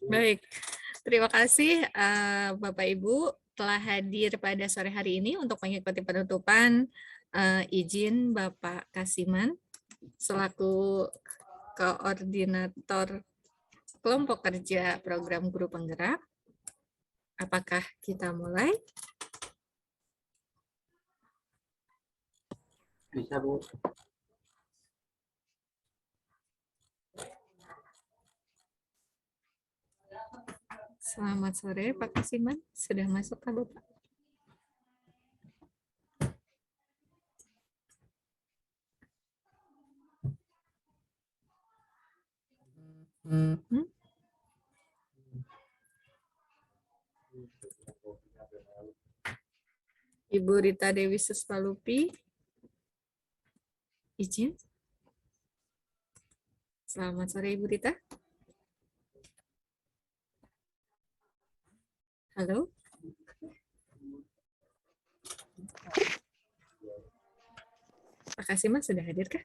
Baik, terima kasih Bapak Ibu telah hadir pada sore hari ini untuk mengikuti penutupan izin Bapak Kasiman selaku koordinator kelompok kerja program guru penggerak. Apakah kita mulai? Bisa, Bu. Selamat sore Pak Kasiman, sudah masuk kah Bapak? Hmm? Ibu Rita Dewi Suspalupi, izin. Selamat sore Ibu Rita. Halo. Pak Kasiman sudah hadir kah?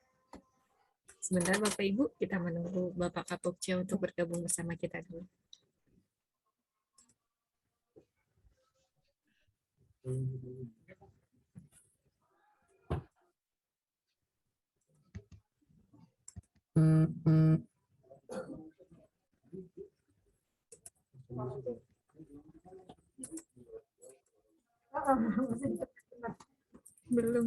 Sebentar Bapak Ibu, kita menunggu Bapak Kapokja untuk bergabung bersama kita dulu. Belum.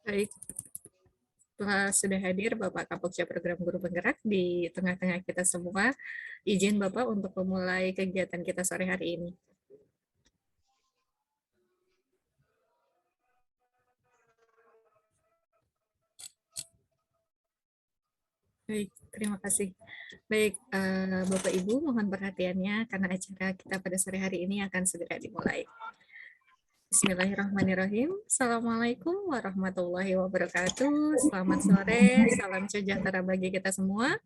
Baik, sudah hadir Bapak Kapokja Program Guru Penggerak di tengah-tengah kita semua. Izin Bapak untuk memulai kegiatan kita sore hari ini. Baik, terima kasih. Baik, Bapak Ibu mohon perhatiannya karena acara kita pada sore hari ini akan segera dimulai. Bismillahirrahmanirrahim. Assalamualaikum warahmatullahi wabarakatuh. Selamat sore, salam sejahtera bagi kita semua.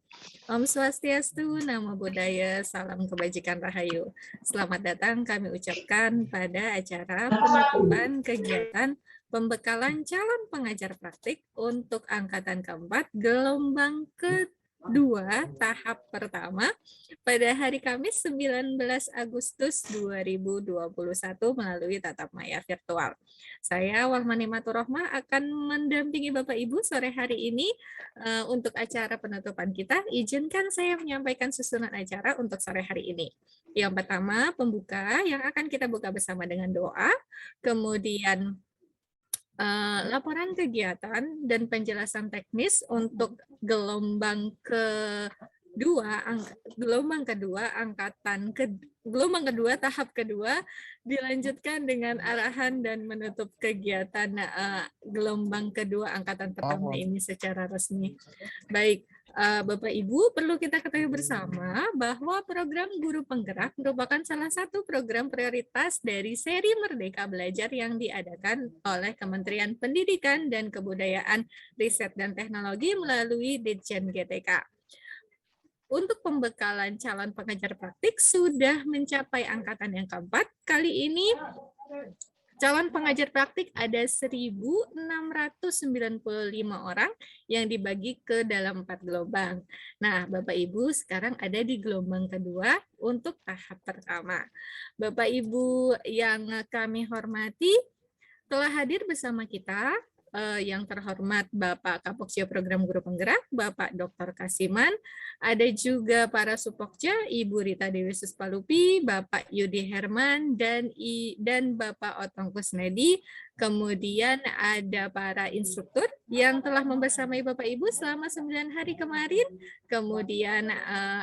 Om Swastiastu, Namo Buddhaya, salam kebajikan rahayu. Selamat datang kami ucapkan pada acara penutupan kegiatan pembekalan calon pengajar praktik untuk angkatan keempat gelombang kedua tahap pertama pada hari Kamis 19 Agustus 2021 melalui tatap maya virtual. Saya Wahmani Maturrohmah akan mendampingi Bapak Ibu sore hari ini untuk acara penutupan kita. Izinkan saya menyampaikan susunan acara untuk sore hari ini. Yang pertama, pembuka yang akan kita buka bersama dengan doa, kemudian laporan kegiatan dan penjelasan teknis untuk gelombang kedua tahap kedua dilanjutkan dengan arahan dan menutup kegiatan gelombang kedua angkatan pertama ini secara resmi. Baik, Bapak Ibu, perlu kita ketahui bersama bahwa program Guru Penggerak merupakan salah satu program prioritas dari seri Merdeka Belajar yang diadakan oleh Kementerian Pendidikan dan Kebudayaan, Riset dan Teknologi melalui Ditjen GTK. Untuk pembekalan calon pengajar praktik sudah mencapai angkatan yang keempat. Kali ini calon pengajar praktik ada 1.695 orang yang dibagi ke dalam 4 gelombang. Nah, Bapak Ibu sekarang ada di gelombang kedua untuk tahap pertama. Bapak Ibu yang kami hormati, telah hadir bersama kita yang terhormat Bapak Kapokja Program Guru Penggerak, Bapak Dr. Kasiman, ada juga para supokja, Ibu Rita Dewi Suspalupi, Bapak Yudi Herman, dan Bapak Otong Kusnedi. Kemudian ada para instruktur yang telah membersamai Bapak Ibu selama 9 hari kemarin. Kemudian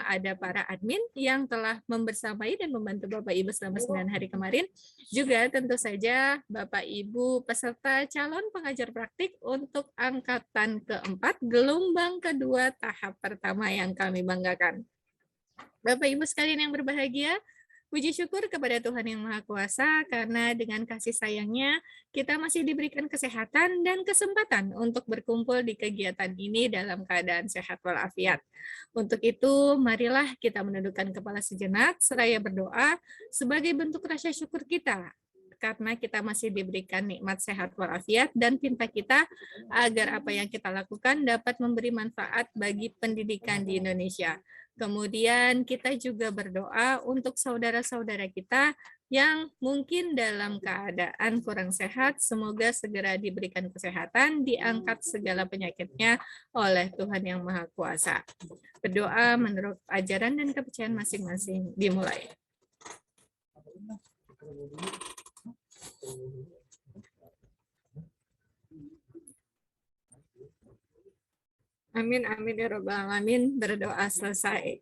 ada para admin yang telah membersamai dan membantu Bapak Ibu selama 9 hari kemarin. Juga tentu saja Bapak Ibu peserta calon pengajar praktik untuk angkatan keempat gelombang kedua tahap pertama yang kami banggakan. Bapak Ibu sekalian yang berbahagia, puji syukur kepada Tuhan Yang Maha Kuasa karena dengan kasih sayangnya kita masih diberikan kesehatan dan kesempatan untuk berkumpul di kegiatan ini dalam keadaan sehat walafiat. Untuk itu, marilah kita menundukkan kepala sejenak seraya berdoa sebagai bentuk rasa syukur kita karena kita masih diberikan nikmat sehat walafiat dan pinta kita agar apa yang kita lakukan dapat memberi manfaat bagi pendidikan di Indonesia. Kemudian kita juga berdoa untuk saudara-saudara kita yang mungkin dalam keadaan kurang sehat, semoga segera diberikan kesehatan, diangkat segala penyakitnya oleh Tuhan Yang Maha Kuasa. Berdoa menurut ajaran dan kepercayaan masing-masing dimulai. Amin, amin ya robbal alamin. Berdoa selesai.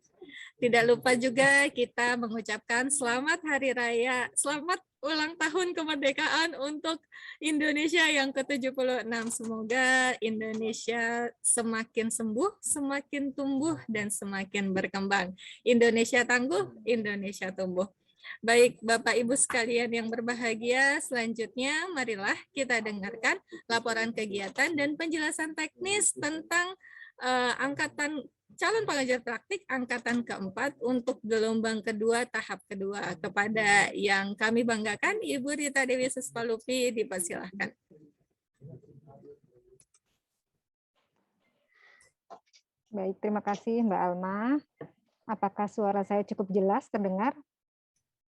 Tidak lupa juga kita mengucapkan selamat hari raya, selamat ulang tahun kemerdekaan untuk Indonesia yang ke-76. Semoga Indonesia semakin sembuh, semakin tumbuh, dan semakin berkembang. Indonesia tangguh, Indonesia tumbuh. Baik, Bapak Ibu sekalian yang berbahagia, selanjutnya marilah kita dengarkan laporan kegiatan dan penjelasan teknis tentang angkatan calon pengajar praktik angkatan keempat untuk gelombang kedua tahap kedua. Kepada yang kami banggakan, Ibu Rita Dewi Sespalupi, dipersilahkan. Baik, terima kasih Mbak Alma. Apakah suara saya cukup jelas terdengar?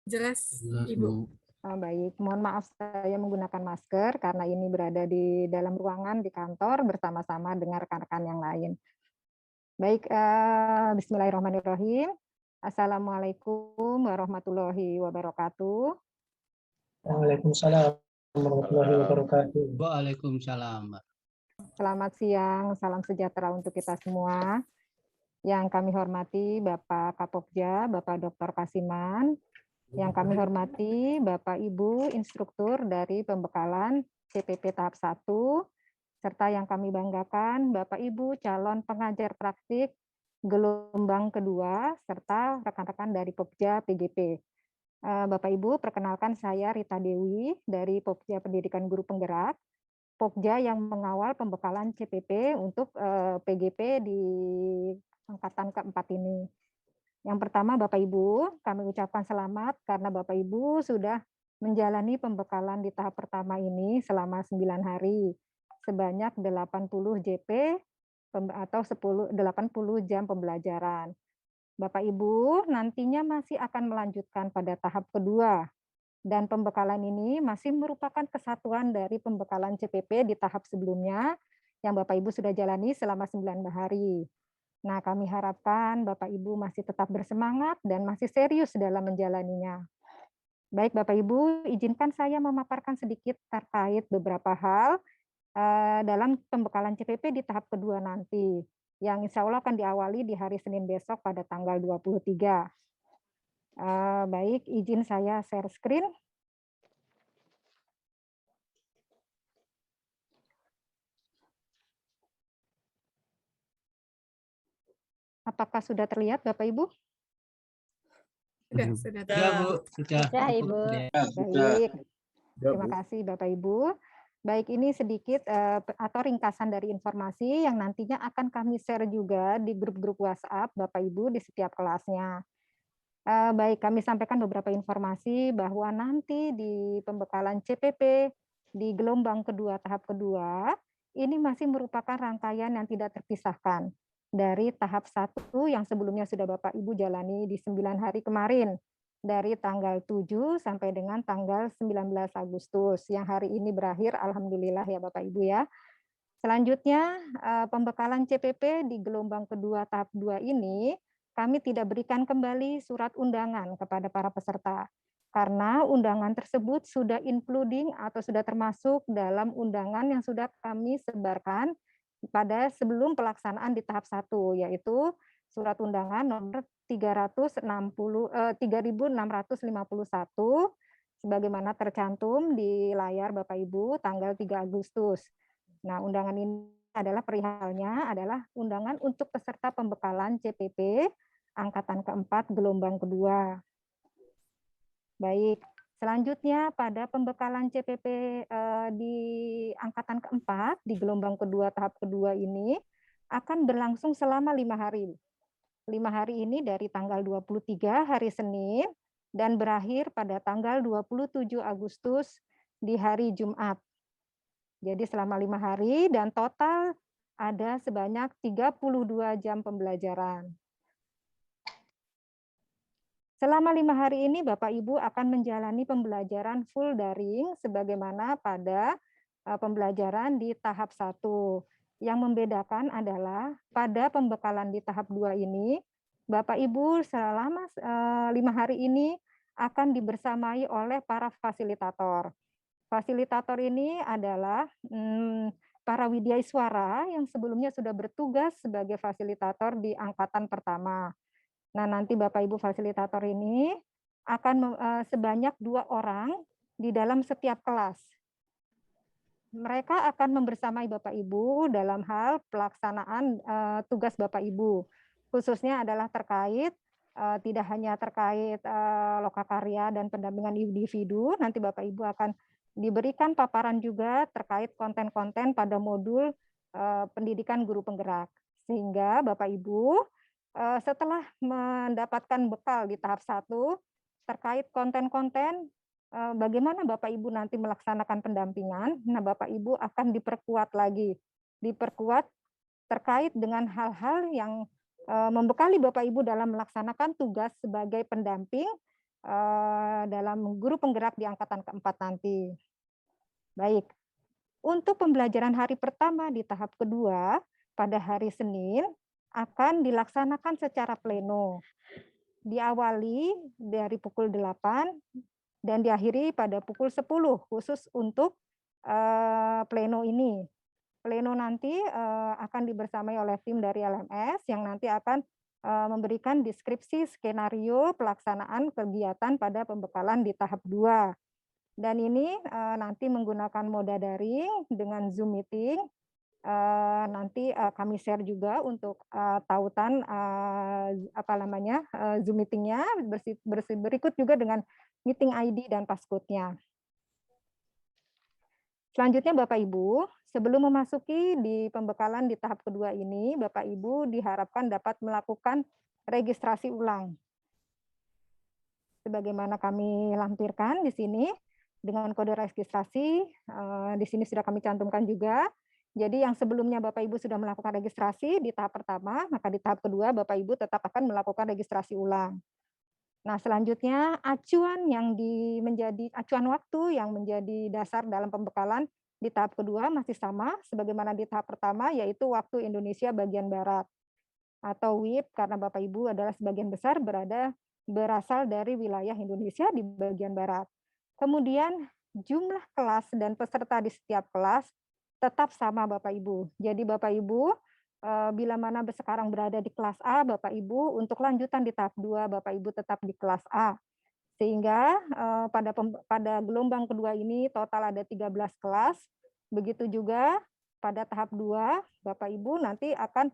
Jelas, Ibu. Baik, mohon maaf saya menggunakan masker karena ini berada di dalam ruangan di kantor bersama-sama dengan rekan-rekan yang lain. Baik, bismillahirrahmanirrahim. Assalamualaikum warahmatullahi wabarakatuh. Waalaikumsalam warahmatullahi wabarakatuh. Waalaikumsalam. Selamat siang, salam sejahtera untuk kita semua. Yang kami hormati Bapak Kapokja, Bapak Dr. Kasiman, yang kami hormati Bapak Ibu instruktur dari pembekalan CPP tahap 1, serta yang kami banggakan Bapak Ibu calon pengajar praktik gelombang kedua, serta rekan-rekan dari Pokja PGP. Bapak Ibu, perkenalkan saya Rita Dewi dari Pokja Pendidikan Guru Penggerak, Pokja yang mengawal pembekalan CPP untuk PGP di angkatan keempat ini. Yang pertama, Bapak Ibu, kami ucapkan selamat karena Bapak Ibu sudah menjalani pembekalan di tahap pertama ini selama 9 hari, sebanyak 80 JP atau 80 jam pembelajaran. Bapak Ibu nantinya masih akan melanjutkan pada tahap kedua, dan pembekalan ini masih merupakan kesatuan dari pembekalan CPP di tahap sebelumnya yang Bapak Ibu sudah jalani selama 9 hari. Nah, kami harapkan Bapak Ibu masih tetap bersemangat dan masih serius dalam menjalaninya. Baik Bapak Ibu, izinkan saya memaparkan sedikit terkait beberapa hal dalam pembekalan CPP di tahap kedua nanti, yang insya Allah akan diawali di hari Senin besok pada tanggal 23. Baik, izin saya share screen. Apakah sudah terlihat Bapak Ibu? Sudah. Ya, Bu. Sudah. Ya, Ibu. Baik. Terima kasih Bapak Ibu. Baik, ini sedikit atau ringkasan dari informasi yang nantinya akan kami share juga di grup-grup WhatsApp Bapak Ibu di setiap kelasnya. Baik, kami sampaikan beberapa informasi bahwa nanti di pembekalan CPP di gelombang kedua tahap kedua ini masih merupakan rangkaian yang tidak terpisahkan dari tahap 1 yang sebelumnya sudah Bapak Ibu jalani di 9 hari kemarin, dari tanggal 7 sampai dengan tanggal 19 Agustus yang hari ini berakhir, alhamdulillah ya Bapak Ibu ya. Selanjutnya pembekalan CPP di gelombang kedua tahap 2 ini kami tidak berikan kembali surat undangan kepada para peserta karena undangan tersebut sudah including atau sudah termasuk dalam undangan yang sudah kami sebarkan pada sebelum pelaksanaan di tahap 1, yaitu surat undangan nomor 3651 sebagaimana tercantum di layar Bapak Ibu tanggal 3 Agustus. Nah, undangan ini adalah perihalnya adalah undangan untuk peserta pembekalan CPP angkatan keempat gelombang kedua. Baik, selanjutnya pada pembekalan CPP di angkatan keempat di gelombang kedua tahap kedua ini akan berlangsung selama 5 hari. 5 hari ini dari tanggal 23 hari Senin dan berakhir pada tanggal 27 Agustus di hari Jumat. Jadi selama 5 hari dan total ada sebanyak 32 jam pembelajaran. Selama 5 hari ini Bapak Ibu akan menjalani pembelajaran full daring sebagaimana pada pembelajaran di tahap 1. Yang membedakan adalah pada pembekalan di tahap 2 ini, Bapak Ibu selama 5 hari ini akan dibersamai oleh para fasilitator. Fasilitator ini adalah para widyaswara yang sebelumnya sudah bertugas sebagai fasilitator di angkatan pertama. Nah, nanti Bapak Ibu fasilitator ini akan sebanyak 2 orang di dalam setiap kelas. Mereka akan membersamai Bapak Ibu dalam hal pelaksanaan tugas Bapak Ibu. Khususnya adalah terkait tidak hanya terkait lokakarya dan pendampingan individu, nanti Bapak Ibu akan diberikan paparan juga terkait konten-konten pada modul pendidikan guru penggerak. Sehingga Bapak Ibu setelah mendapatkan bekal di tahap 1 terkait konten-konten bagaimana Bapak Ibu nanti melaksanakan pendampingan, nah Bapak Ibu akan diperkuat lagi, diperkuat terkait dengan hal-hal yang membekali Bapak Ibu dalam melaksanakan tugas sebagai pendamping dalam guru penggerak di angkatan keempat nanti. Baik, untuk pembelajaran hari pertama di tahap kedua pada hari Senin akan dilaksanakan secara pleno. Diawali dari pukul 8 dan diakhiri pada pukul 10 khusus untuk pleno ini. Pleno nanti akan dibersamai oleh tim dari LMS yang nanti akan memberikan deskripsi skenario pelaksanaan kegiatan pada pembekalan di tahap 2. Dan ini nanti menggunakan moda daring dengan Zoom meeting. Nanti kami share juga untuk tautan Zoom meeting-nya berikut juga dengan meeting ID dan passcode-nya. Selanjutnya Bapak Ibu, sebelum memasuki di pembekalan di tahap kedua ini, Bapak Ibu diharapkan dapat melakukan registrasi ulang. Sebagaimana kami lampirkan di sini dengan kode registrasi, di sini sudah kami cantumkan juga. Jadi yang sebelumnya Bapak Ibu sudah melakukan registrasi di tahap pertama, maka di tahap kedua Bapak Ibu tetap akan melakukan registrasi ulang. Nah, selanjutnya acuan menjadi acuan waktu yang menjadi dasar dalam pembekalan di tahap kedua masih sama sebagaimana di tahap pertama, yaitu waktu Indonesia bagian barat atau WIB, karena Bapak Ibu adalah sebagian besar berasal dari wilayah Indonesia di bagian barat. Kemudian jumlah kelas dan peserta di setiap kelas tetap sama Bapak Ibu. Jadi Bapak Ibu bila mana sekarang berada di kelas A, Bapak Ibu untuk lanjutan di tahap 2 Bapak Ibu tetap di kelas A. Sehingga pada gelombang kedua ini total ada 13 kelas. Begitu juga pada tahap 2 Bapak Ibu nanti akan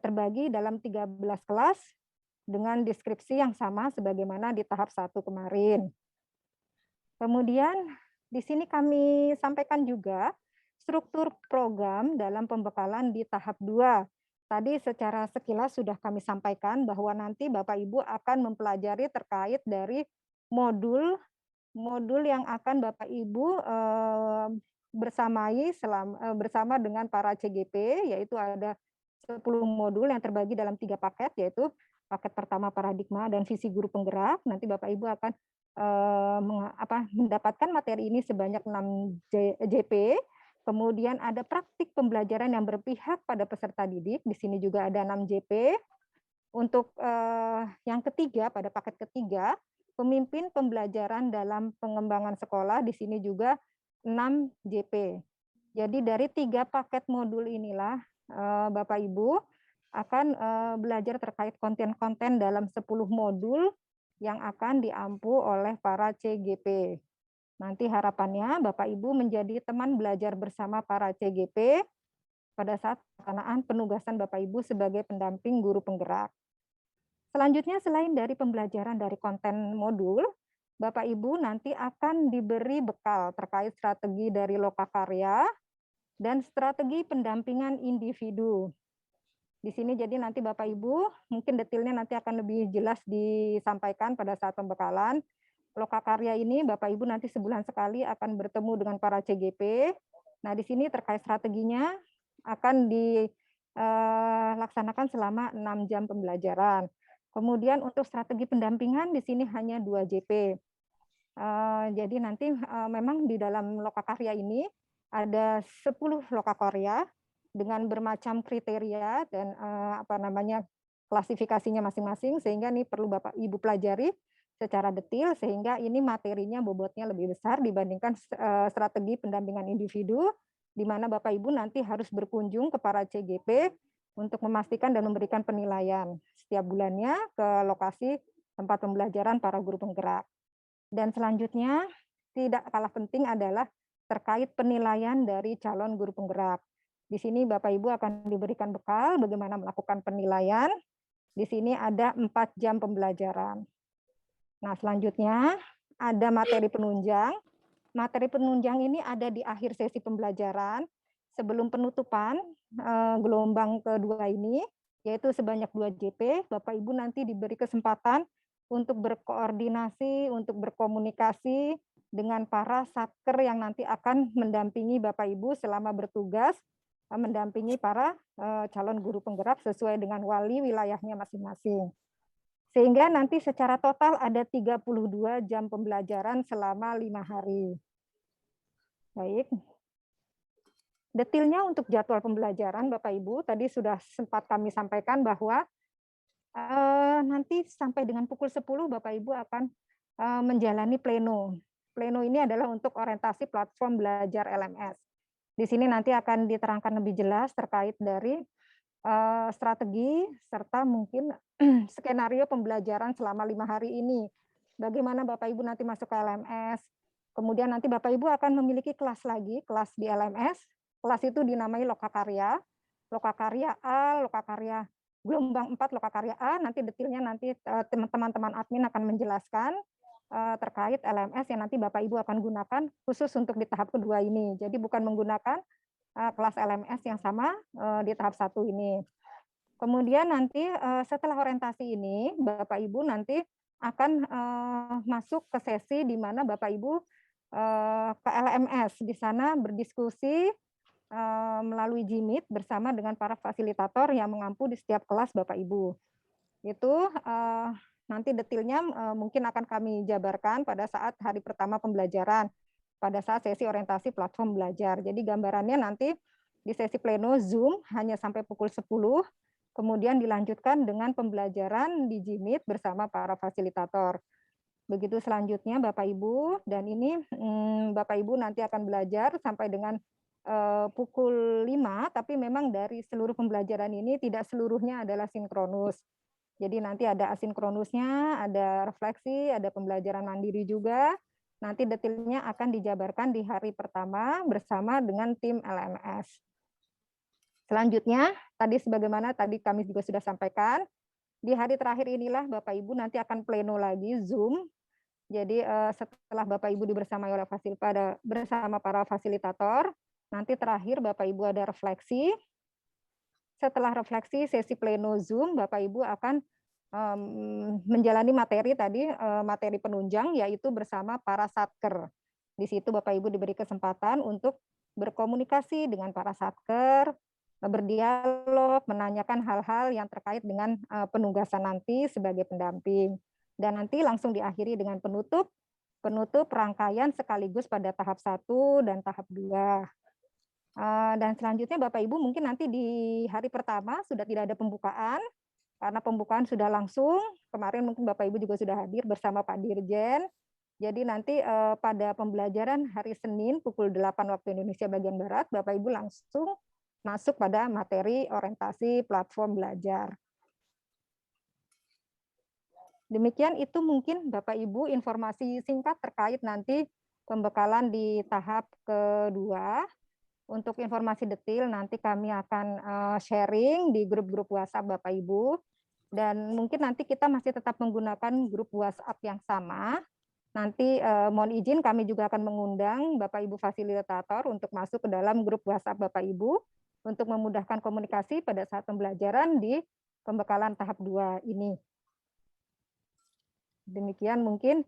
terbagi dalam 13 kelas dengan deskripsi yang sama sebagaimana di tahap 1 kemarin. Kemudian di sini kami sampaikan juga struktur program dalam pembekalan di tahap 2. Tadi secara sekilas sudah kami sampaikan bahwa nanti Bapak Ibu akan mempelajari terkait dari modul yang akan Bapak Ibu bersama dengan para CGP, yaitu ada 10 modul yang terbagi dalam 3 paket, yaitu paket pertama paradigma dan visi guru penggerak. Nanti Bapak Ibu akan mendapatkan materi ini sebanyak 6 JP. Kemudian ada praktik pembelajaran yang berpihak pada peserta didik. Di sini juga ada 6 JP. Untuk yang ketiga, pada paket ketiga, pemimpin pembelajaran dalam pengembangan sekolah, di sini juga 6 JP. Jadi dari 3 paket modul inilah Bapak Ibu akan belajar terkait konten-konten dalam 10 modul yang akan diampu oleh para CGP. Nanti harapannya Bapak Ibu menjadi teman belajar bersama para CGP pada saat pelaksanaan penugasan Bapak Ibu sebagai pendamping guru penggerak. Selanjutnya, selain dari pembelajaran dari konten modul, Bapak Ibu nanti akan diberi bekal terkait strategi dari lokakarya dan strategi pendampingan individu. Di sini jadi nanti Bapak Ibu mungkin detailnya nanti akan lebih jelas disampaikan pada saat pembekalan. Lokakarya ini Bapak Ibu nanti sebulan sekali akan bertemu dengan para CGP. Nah, di sini terkait strateginya akan dilaksanakan selama 6 jam pembelajaran. Kemudian untuk strategi pendampingan di sini hanya 2 JP. Jadi nanti memang di dalam lokakarya ini ada 10 lokakarya dengan bermacam kriteria dan klasifikasinya masing-masing, sehingga ini perlu Bapak Ibu pelajari secara detail sehingga ini materinya bobotnya lebih besar dibandingkan strategi pendampingan individu, di mana Bapak Ibu nanti harus berkunjung ke para CGP untuk memastikan dan memberikan penilaian setiap bulannya ke lokasi tempat pembelajaran para guru penggerak. Dan selanjutnya tidak kalah penting adalah terkait penilaian dari calon guru penggerak. Di sini Bapak Ibu akan diberikan bekal bagaimana melakukan penilaian. Di sini ada 4 jam pembelajaran. Nah, selanjutnya ada materi penunjang. Materi penunjang ini ada di akhir sesi pembelajaran sebelum penutupan gelombang kedua ini, yaitu sebanyak 2 JP. Bapak Ibu nanti diberi kesempatan untuk berkoordinasi, untuk berkomunikasi dengan para satker yang nanti akan mendampingi Bapak Ibu selama bertugas mendampingi para calon guru penggerak sesuai dengan wali wilayahnya masing-masing. Sehingga nanti secara total ada 32 jam pembelajaran selama 5 hari. Baik. Detailnya untuk jadwal pembelajaran Bapak Ibu, tadi sudah sempat kami sampaikan bahwa nanti sampai dengan pukul 10 Bapak Ibu akan menjalani pleno. Pleno ini adalah untuk orientasi platform belajar LMS. Di sini nanti akan diterangkan lebih jelas terkait dari strategi serta mungkin skenario pembelajaran selama 5 hari ini. Bagaimana Bapak Ibu nanti masuk ke LMS. Kemudian nanti Bapak Ibu akan memiliki kelas lagi, kelas di LMS. Kelas itu dinamai lokakarya. Lokakarya A, lokakarya gelombang 4 lokakarya A, nanti detailnya nanti teman-teman admin akan menjelaskan terkait LMS yang nanti Bapak Ibu akan gunakan khusus untuk di tahap kedua ini. Jadi bukan menggunakan kelas LMS yang sama di tahap 1 ini. Kemudian nanti setelah orientasi ini, Bapak Ibu nanti akan masuk ke sesi di mana Bapak Ibu ke LMS. Di sana berdiskusi melalui Jimit bersama dengan para fasilitator yang mengampu di setiap kelas Bapak Ibu. Itu nanti detailnya mungkin akan kami jabarkan pada saat hari pertama pembelajaran, pada saat sesi orientasi platform belajar. Jadi gambarannya nanti di sesi pleno Zoom hanya sampai pukul 10, kemudian dilanjutkan dengan pembelajaran di Jimit bersama para fasilitator. Begitu selanjutnya Bapak Ibu, dan ini Bapak Ibu nanti akan belajar sampai dengan pukul 5, tapi memang dari seluruh pembelajaran ini tidak seluruhnya adalah sinkronus. Jadi nanti ada asinkronusnya, ada refleksi, ada pembelajaran mandiri juga. Nanti detailnya akan dijabarkan di hari pertama bersama dengan tim LMS. Selanjutnya, tadi sebagaimana tadi kami juga sudah sampaikan, di hari terakhir inilah Bapak Ibu nanti akan pleno lagi Zoom. Jadi setelah Bapak Ibu dibersamai oleh bersama para fasilitator, nanti terakhir Bapak Ibu ada refleksi. Setelah refleksi sesi pleno Zoom, Bapak Ibu akan menjalani materi tadi, materi penunjang, yaitu bersama para satker. Di situ Bapak Ibu diberi kesempatan untuk berkomunikasi dengan para satker, berdialog, menanyakan hal-hal yang terkait dengan penugasan nanti sebagai pendamping. Dan nanti langsung diakhiri dengan penutup rangkaian sekaligus pada tahap 1 dan tahap 2. Dan selanjutnya Bapak Ibu mungkin nanti di hari pertama sudah tidak ada pembukaan, karena pembukaan sudah langsung. Kemarin mungkin Bapak Ibu juga sudah hadir bersama Pak Dirjen. Jadi nanti pada pembelajaran hari Senin pukul 8 waktu Indonesia bagian Barat, Bapak Ibu langsung masuk pada materi orientasi platform belajar. Demikian itu mungkin Bapak Ibu informasi singkat terkait nanti pembekalan di tahap kedua. Untuk informasi detail nanti kami akan sharing di grup-grup WhatsApp Bapak Ibu. Dan mungkin nanti kita masih tetap menggunakan grup WhatsApp yang sama. Nanti mohon izin kami juga akan mengundang Bapak Ibu fasilitator untuk masuk ke dalam grup WhatsApp Bapak Ibu untuk memudahkan komunikasi pada saat pembelajaran di pembekalan tahap 2 ini. Demikian mungkin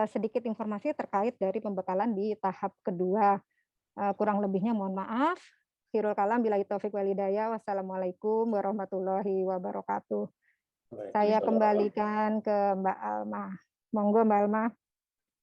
sedikit informasi terkait dari pembekalan di tahap kedua. Kurang lebihnya mohon maaf. Khirul kalam billahi taufik wal hidayah. Wassalamualaikum warahmatullahi wabarakatuh. Saya kembalikan ke Mbak Alma. Monggo Mbak Alma.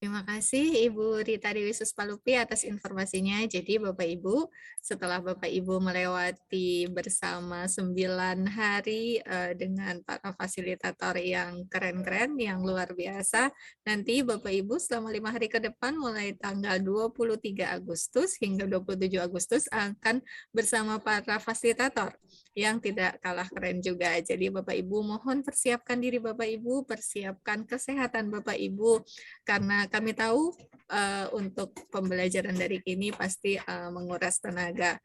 Terima kasih Ibu Rita Dewi Suspalupi atas informasinya. Jadi Bapak Ibu, setelah Bapak Ibu melewati bersama 9 hari dengan para fasilitator yang keren-keren, yang luar biasa, nanti Bapak Ibu selama 5 hari ke depan mulai tanggal 23 Agustus hingga 27 Agustus akan bersama para fasilitator yang tidak kalah keren juga. Jadi Bapak Ibu mohon persiapkan diri Bapak Ibu, persiapkan kesehatan Bapak Ibu, karena kami tahu untuk pembelajaran dari ini pasti menguras tenaga.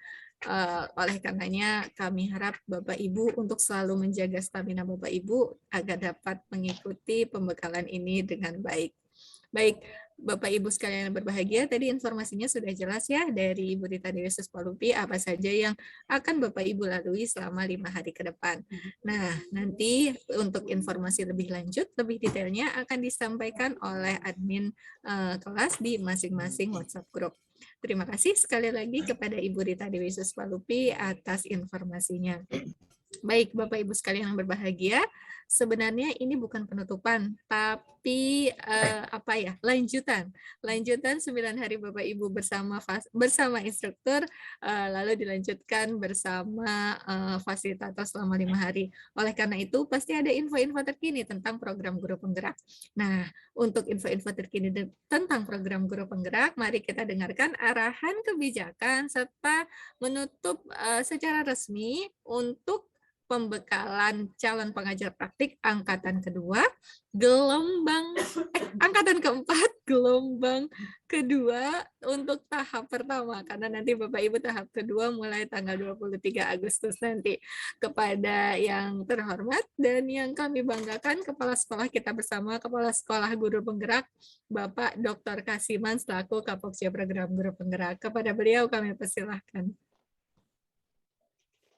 Oleh karenanya kami harap Bapak Ibu untuk selalu menjaga stamina Bapak Ibu agar dapat mengikuti pembekalan ini dengan baik. Baik, Bapak Ibu sekalian yang berbahagia, tadi informasinya sudah jelas ya dari Ibu Rita Dewi Suspalupi apa saja yang akan Bapak Ibu lalui selama 5 hari ke depan. Nah, nanti untuk informasi lebih lanjut, lebih detailnya akan disampaikan oleh admin kelas di masing-masing WhatsApp group. Terima kasih sekali lagi kepada Ibu Rita Dewi Suspalupi atas informasinya. Baik, Bapak Ibu sekalian yang berbahagia, sebenarnya ini bukan penutupan, tapi lanjutan 9 hari Bapak Ibu bersama instruktur, lalu dilanjutkan bersama fasilitator selama 5 hari. Oleh karena itu, pasti ada info-info terkini tentang program guru penggerak. Nah, untuk info-info terkini tentang program guru penggerak, mari kita dengarkan arahan kebijakan serta menutup secara resmi untuk pembekalan calon pengajar praktik angkatan kedua, angkatan keempat, gelombang kedua untuk tahap pertama, karena nanti Bapak Ibu tahap kedua mulai tanggal 23 Agustus nanti. Kepada yang terhormat dan yang kami banggakan, Kepala Sekolah kita bersama, Kepala Sekolah Guru Penggerak, Bapak Dr. Kasiman selaku Kapokja Program Guru Penggerak. Kepada beliau kami persilahkan.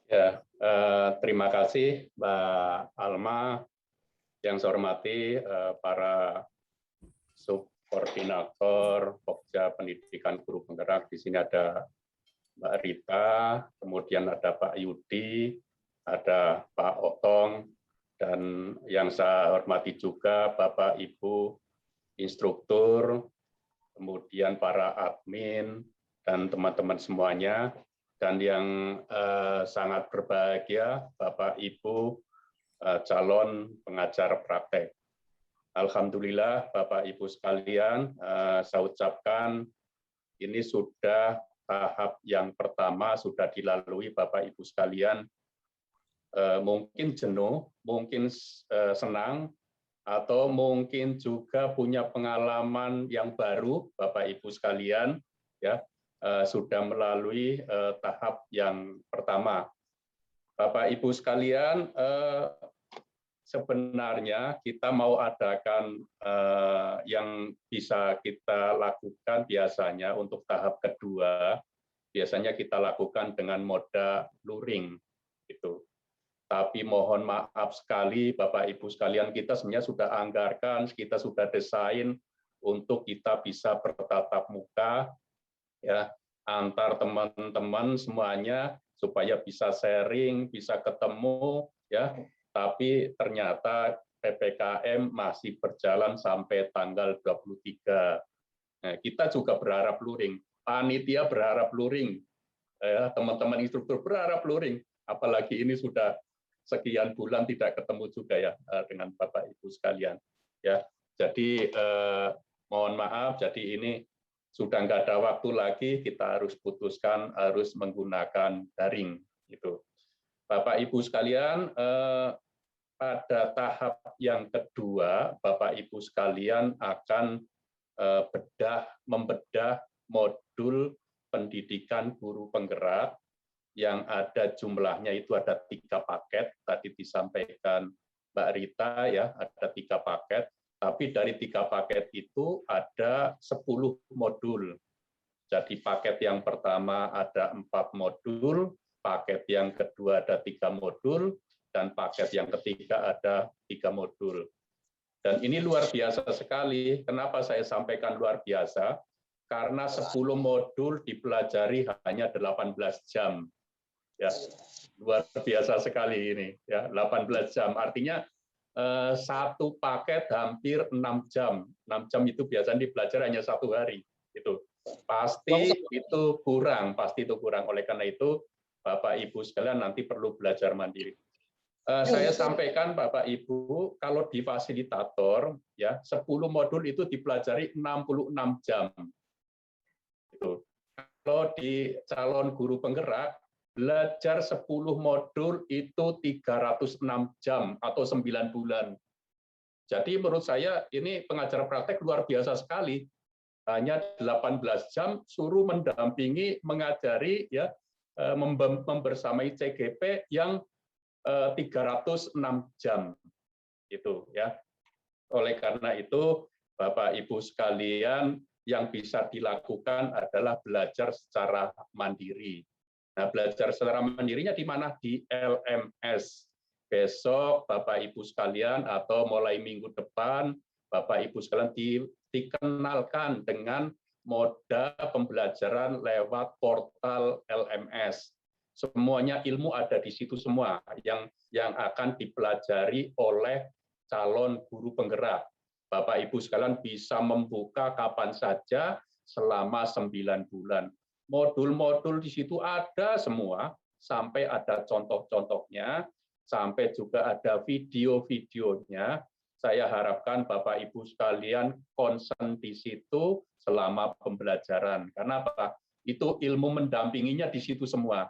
Ya, terima kasih Mbak Alma. Yang saya hormati para subkoordinator Pokja Pendidikan Guru Penggerak. Di sini ada Mbak Rita, kemudian ada Pak Yudi, ada Pak Otong, dan yang saya hormati juga Bapak Ibu instruktur, kemudian para admin, dan teman-teman semuanya. Dan yang sangat berbahagia, Bapak Ibu calon pengajar praktek. Alhamdulillah, Bapak Ibu sekalian, saya ucapkan ini sudah tahap yang pertama sudah dilalui Bapak Ibu sekalian. Mungkin jenuh, mungkin senang, atau mungkin juga punya pengalaman yang baru, Bapak Ibu sekalian, ya. Sudah melalui tahap yang pertama. Bapak Ibu sekalian, sebenarnya kita mau adakan yang bisa kita lakukan biasanya untuk tahap kedua, biasanya kita lakukan dengan moda luring. Gitu. Tapi mohon maaf sekali Bapak Ibu sekalian, kita sebenarnya sudah anggarkan, kita sudah desain untuk kita bisa bertatap muka, ya, antar teman-teman semuanya supaya bisa sharing, bisa ketemu, ya. Tapi ternyata PPKM masih berjalan sampai tanggal 23. Nah, kita juga berharap luring, panitia berharap luring, ya, teman-teman instruktur berharap luring, apalagi ini sudah sekian bulan tidak ketemu juga ya dengan Bapak Ibu sekalian, ya. Jadi mohon maaf, jadi ini sudah nggak ada waktu lagi, kita harus putuskan harus menggunakan daring. Gitu. Bapak Ibu sekalian, pada tahap yang kedua, Bapak Ibu sekalian akan membedah modul pendidikan guru penggerak yang ada jumlahnya itu ada 3 paket, tadi disampaikan Mbak Rita ya, ada 3 paket, tapi dari 3 paket itu ada 10 modul. Jadi paket yang pertama ada 4 modul, paket yang kedua ada 3 modul, dan paket yang ketiga ada 3 modul. Dan ini luar biasa sekali. Kenapa saya sampaikan luar biasa? Karena 10 modul dipelajari hanya 18 jam. Ya, luar biasa sekali ini. Ya, 18 jam. Artinya satu paket hampir 6 jam. 6 jam itu biasanya dipelajari hanya 1 hari. Itu pasti itu kurang. Oleh karena itu, Bapak Ibu sekalian nanti perlu belajar mandiri. Saya sampaikan Bapak Ibu, kalau di fasilitator ya 10 modul itu dipelajari 66 jam. Itu. Kalau di calon guru penggerak belajar 10 modul itu 306 jam atau 9 bulan. Jadi menurut saya ini pengajar praktek luar biasa sekali. Hanya 18 jam suruh mendampingi, mengajari ya membersamai CGP yang 306 jam itu ya. Oleh karena itu Bapak Ibu sekalian, yang bisa dilakukan adalah belajar secara mandiri. Nah, belajar secara mandirinya di mana? Di LMS. Besok Bapak Ibu sekalian atau mulai minggu depan Bapak Ibu sekalian dikenalkan dengan moda pembelajaran lewat portal LMS. Semuanya ilmu ada di situ semua yang akan dipelajari oleh calon guru penggerak. Bapak Ibu sekalian bisa membuka kapan saja selama 9 bulan. Modul-modul di situ ada semua, sampai ada contoh-contohnya, sampai juga ada video-videonya. Saya harapkan Bapak Ibu sekalian konsen di situ selama pembelajaran. Karena apa? Itu ilmu mendampinginya di situ semua.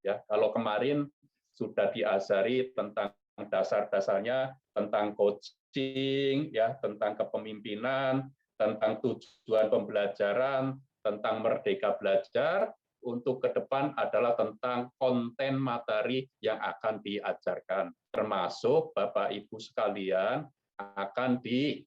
Ya, kalau kemarin sudah diajari tentang dasar-dasarnya, tentang coaching, ya, tentang kepemimpinan, tentang tujuan pembelajaran, tentang merdeka belajar. Untuk ke depan adalah tentang konten materi yang akan diajarkan, termasuk Bapak Ibu sekalian akan di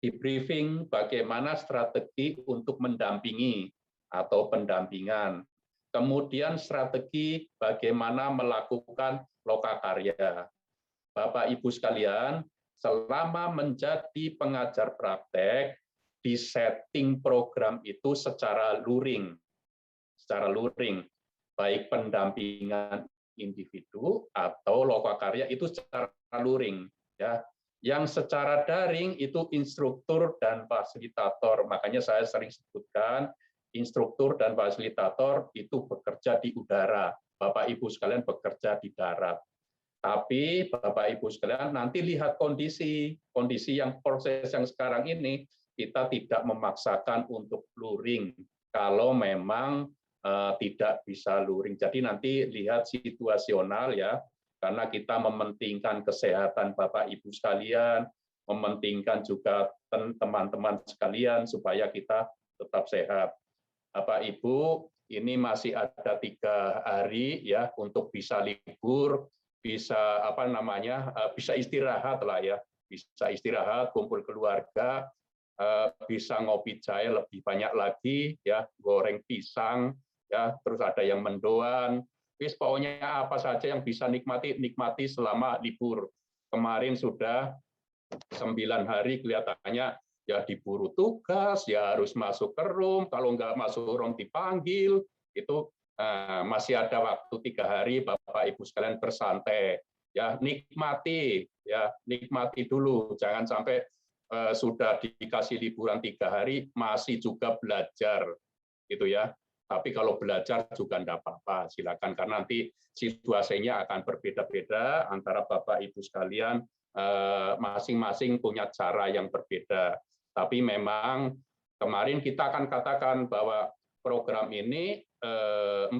briefing bagaimana strategi untuk mendampingi atau pendampingan. Kemudian strategi bagaimana melakukan lokakarya. Bapak Ibu sekalian, selama menjadi pengajar praktek, di setting program itu secara luring, baik pendampingan individu atau lokakarya itu secara luring. Ya. Yang secara daring itu instruktur dan fasilitator. Makanya saya sering sebutkan, instruktur dan fasilitator itu bekerja di udara, Bapak Ibu sekalian bekerja di darat. Tapi Bapak Ibu sekalian nanti lihat kondisi yang proses yang sekarang ini, kita tidak memaksakan untuk luring kalau memang tidak bisa luring. Jadi nanti lihat situasional ya, karena kita mementingkan kesehatan Bapak Ibu sekalian, mementingkan juga teman-teman sekalian supaya kita tetap sehat. Bapak Ibu, ini masih ada 3 hari ya untuk bisa libur, bisa bisa istirahat lah ya, bisa istirahat, kumpul keluarga, bisa ngopi jahe lebih banyak lagi ya, goreng pisang ya, terus ada yang mendoan, pokoknya apa saja yang bisa nikmati selama libur. Kemarin sudah 9 hari kelihatannya ya diburu tugas, ya harus masuk ke room, kalau nggak masuk room dipanggil, itu masih ada waktu 3 hari Bapak Ibu sekalian bersantai, ya nikmati dulu, jangan sampai sudah dikasih liburan 3 hari masih juga belajar, gitu ya. Tapi kalau belajar juga enggak apa-apa, silakan, karena nanti situasinya akan berbeda-beda antara Bapak Ibu sekalian, masing-masing punya cara yang berbeda. Tapi memang kemarin kita akan katakan bahwa program ini 14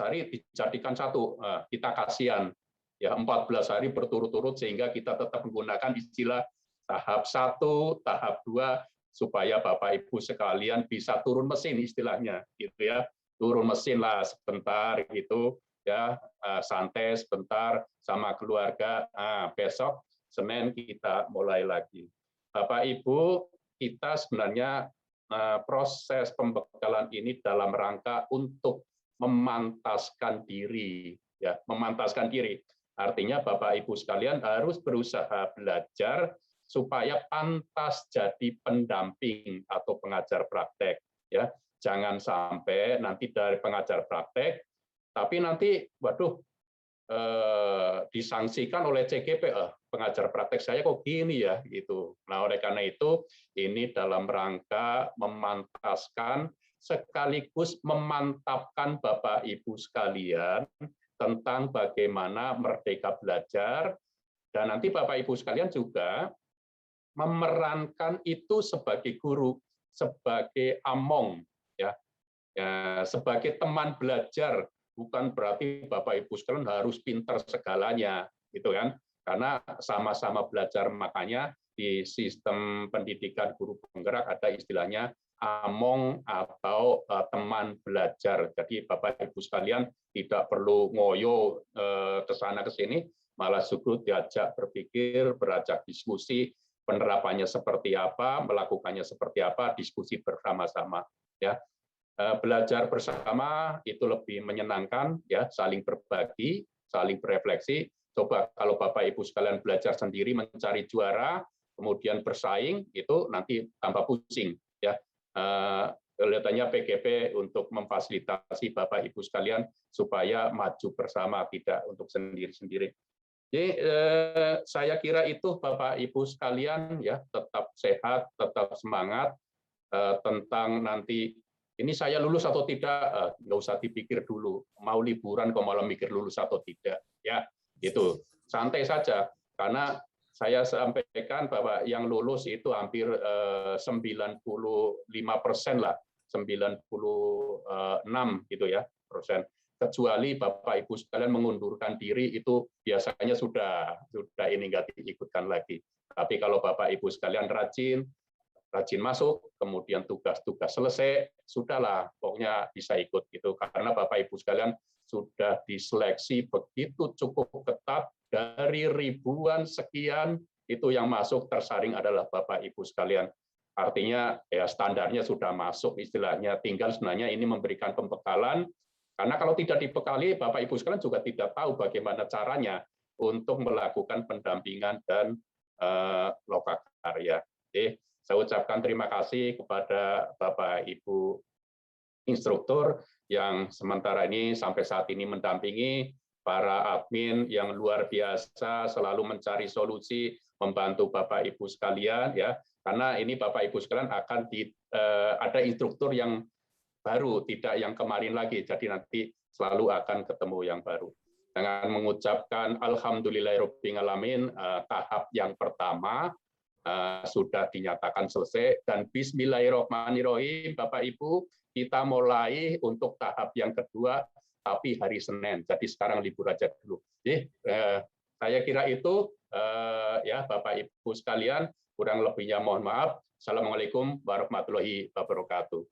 hari dijadikan satu, kita kasihan ya 14 hari berturut-turut sehingga kita tetap menggunakan istilah tahap 1, tahap 2 supaya Bapak Ibu sekalian bisa turun mesin istilahnya gitu ya. Turun mesin lah sebentar gitu ya, santai sebentar sama keluarga. Besok Senin kita mulai lagi. Bapak Ibu, kita sebenarnya proses pembekalan ini dalam rangka untuk memantaskan diri, ya, memantaskan diri. Artinya Bapak Ibu sekalian harus berusaha belajar supaya pantas jadi pendamping atau pengajar praktek, ya. Jangan sampai nanti dari pengajar praktek tapi nanti waduh disangsikan oleh CGP, pengajar praktek saya kok gini ya gitu. Nah, oleh karena itu ini dalam rangka memantaskan sekaligus memantapkan Bapak Ibu sekalian tentang bagaimana merdeka belajar, dan nanti Bapak Ibu sekalian juga memerankan itu sebagai guru, sebagai among, ya, sebagai teman belajar. Bukan berarti Bapak Ibu sekalian harus pintar segalanya, gitu kan? Karena sama-sama belajar, makanya di sistem pendidikan guru penggerak ada istilahnya among atau teman belajar. Jadi Bapak Ibu sekalian tidak perlu ngoyo ke sana ke sini, malah justru diajak berpikir, berajak diskusi, penerapannya seperti apa, melakukannya seperti apa, diskusi bersama-sama, ya. Belajar bersama itu lebih menyenangkan, ya, saling berbagi, saling berefleksi. Coba kalau Bapak Ibu sekalian belajar sendiri mencari juara, kemudian bersaing, itu nanti tambah pusing, ya. Kelihatannya PGP untuk memfasilitasi Bapak Ibu sekalian supaya maju bersama, tidak untuk sendiri-sendiri. Jadi saya kira itu Bapak Ibu sekalian, ya, tetap sehat, tetap semangat. Tentang nanti ini saya lulus atau tidak, nggak usah dipikir dulu. Mau liburan kok malah mikir lulus atau tidak, ya, gitu. Santai saja, karena saya sampaikan bahwa yang lulus itu hampir 95% lah, 96 gitu ya persen. Kecuali Bapak Ibu sekalian mengundurkan diri, itu biasanya sudah ini nggak diikutkan lagi. Tapi kalau Bapak Ibu sekalian rajin masuk, kemudian tugas-tugas selesai, sudahlah, pokoknya bisa ikut gitu. Karena Bapak Ibu sekalian sudah diseleksi begitu cukup ketat, dari ribuan sekian itu yang masuk tersaring adalah Bapak Ibu sekalian. Artinya ya standarnya sudah masuk istilahnya, tinggal sebenarnya ini memberikan pembekalan. Karena kalau tidak dibekali, Bapak Ibu sekalian juga tidak tahu bagaimana caranya untuk melakukan pendampingan dan lokakarya. Saya ucapkan terima kasih kepada Bapak Ibu instruktur yang sementara ini sampai saat ini mendampingi, para admin yang luar biasa selalu mencari solusi, membantu Bapak Ibu sekalian, ya. Karena ini Bapak Ibu sekalian akan ada instruktur yang baru, tidak yang kemarin lagi. Jadi nanti selalu akan ketemu yang baru. Dengan mengucapkan alhamdulillahirabbil alamin, tahap yang pertama sudah dinyatakan selesai, dan bismillahirrahmanirrahim Bapak Ibu, kita mulai untuk tahap yang kedua, tapi hari Senin. Jadi sekarang libur aja dulu. Saya kira itu ya Bapak Ibu sekalian, kurang lebihnya mohon maaf. Assalamualaikum warahmatullahi wabarakatuh.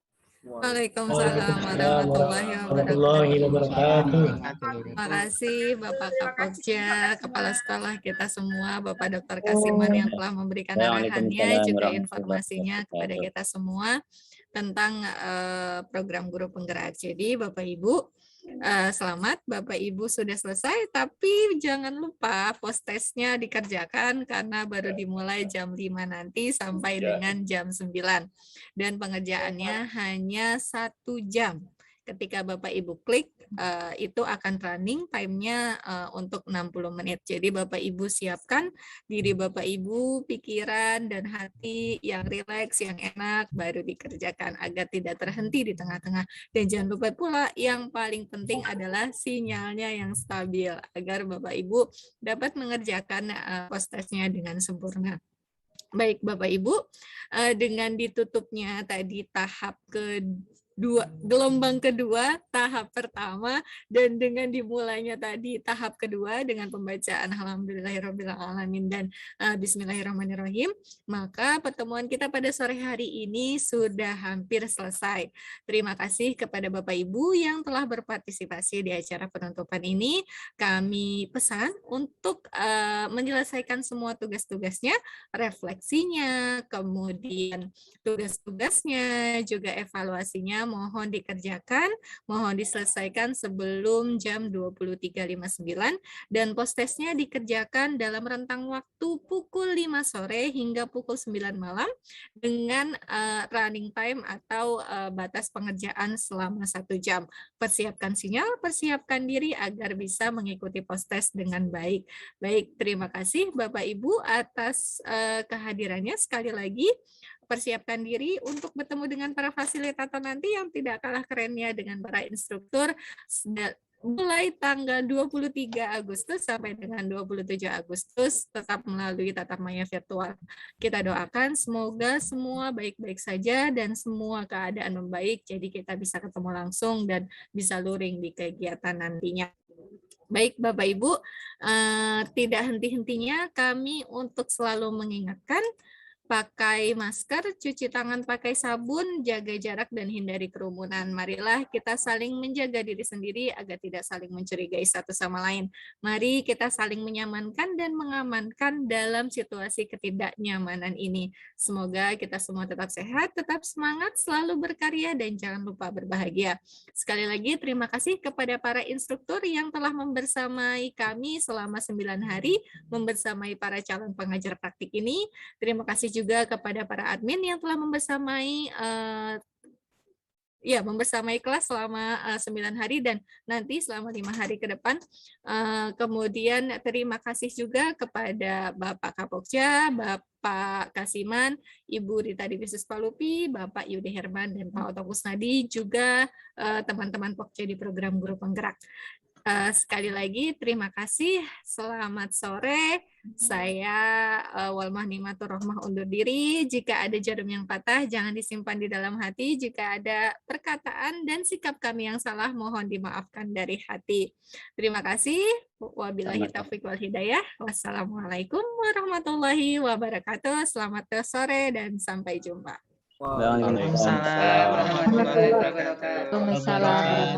Waalaikumsalam warahmatullahi wabarakatuh. Terima kasih Bapak Kapokja, Kepala Sekolah kita semua, Bapak Dr. Kasiman yang telah memberikan arahannya, juga informasinya kepada kita semua tentang program guru penggerak. Jadi Bapak Ibu, selamat, Bapak Ibu sudah selesai, tapi jangan lupa post testnya dikerjakan karena baru dimulai jam 5 nanti sampai dengan jam 9. Dan pengerjaannya hanya 1 jam. Ketika Bapak Ibu klik, itu akan running time-nya untuk 60 menit. Jadi Bapak Ibu siapkan diri Bapak Ibu, pikiran dan hati yang rileks, yang enak, baru dikerjakan agar tidak terhenti di tengah-tengah. Dan jangan lupa pula yang paling penting adalah sinyalnya yang stabil, agar Bapak Ibu dapat mengerjakan post test-nya dengan sempurna. Baik Bapak Ibu, dengan ditutupnya tadi tahap gelombang kedua, tahap pertama, dan dengan dimulainya tadi tahap kedua dengan pembacaan Alhamdulillahirrabbilalamin dan Bismillahirrahmanirrahim, maka pertemuan kita pada sore hari ini sudah hampir selesai. Terima kasih kepada Bapak Ibu yang telah berpartisipasi di acara penutupan ini. Kami pesan untuk menyelesaikan semua tugas-tugasnya, refleksinya, kemudian tugas-tugasnya, juga evaluasinya mohon dikerjakan, mohon diselesaikan sebelum jam 23.59 dan post-testnya dikerjakan dalam rentang waktu pukul 5 sore hingga pukul 9 malam dengan running time atau batas pengerjaan selama 1 jam. Persiapkan sinyal, persiapkan diri agar bisa mengikuti post-test dengan baik. Baik, terima kasih Bapak Ibu atas kehadirannya. Sekali lagi, persiapkan diri untuk bertemu dengan para fasilitator nanti yang tidak kalah kerennya dengan para instruktur mulai tanggal 23 Agustus sampai dengan 27 Agustus tetap melalui tatap maya virtual. Kita doakan semoga semua baik-baik saja dan semua keadaan membaik, jadi kita bisa ketemu langsung dan bisa luring di kegiatan nantinya. Baik Bapak Ibu, tidak henti-hentinya kami untuk selalu mengingatkan pakai masker, cuci tangan pakai sabun, jaga jarak dan hindari kerumunan. Marilah kita saling menjaga diri sendiri agar tidak saling mencurigai satu sama lain. Mari kita saling menyamankan dan mengamankan dalam situasi ketidaknyamanan ini. Semoga kita semua tetap sehat, tetap semangat, selalu berkarya dan jangan lupa berbahagia. Sekali lagi terima kasih kepada para instruktur yang telah membersamai kami selama 9 hari, membersamai para calon pengajar praktik ini. Terima kasih juga kepada para admin yang telah membersamai kelas selama 9 hari dan nanti selama 5 hari ke depan. Kemudian terima kasih juga kepada Bapak Kapokja, Bapak Kasiman, Ibu Rita Divisus Palupi, Bapak Yudi Herman, dan Pak Oto Kusnadi, juga teman-teman Pokja di program Guru Penggerak. Sekali lagi terima kasih, selamat sore. Saya Walmah Nimatur Rohmah undur diri. Jika ada jarum yang patah jangan disimpan di dalam hati. Jika ada perkataan dan sikap kami yang salah mohon dimaafkan dari hati. Terima kasih. Wabillahi taufiq wal hidayah. Wassalamualaikum warahmatullahi wabarakatuh. Selamat sore dan sampai jumpa. Waalaikumsalam warahmatullahi wabarakatuh. Waalaikumsalam.